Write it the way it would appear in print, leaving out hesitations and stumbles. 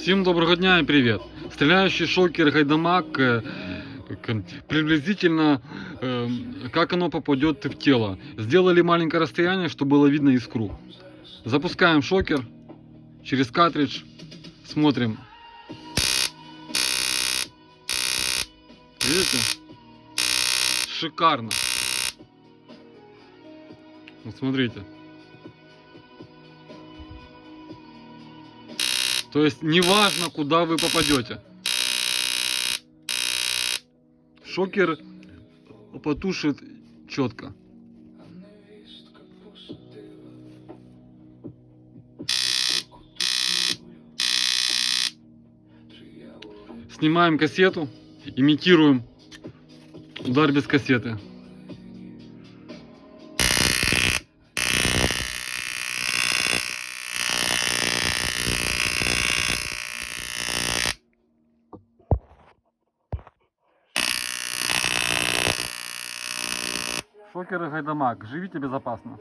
Всем доброго дня и привет. Стреляющий шокер Гайдамак, приблизительно как оно попадет в тело. Сделали маленькое расстояние, чтобы было видно искру. Запускаем шокер через картридж, смотрим. Видите? Шикарно. Вот смотрите. То есть неважно, куда вы попадете. Шокер потушит четко. Снимаем кассету, имитируем удар без кассеты. Шокеры Гайдамак. Живите безопасно.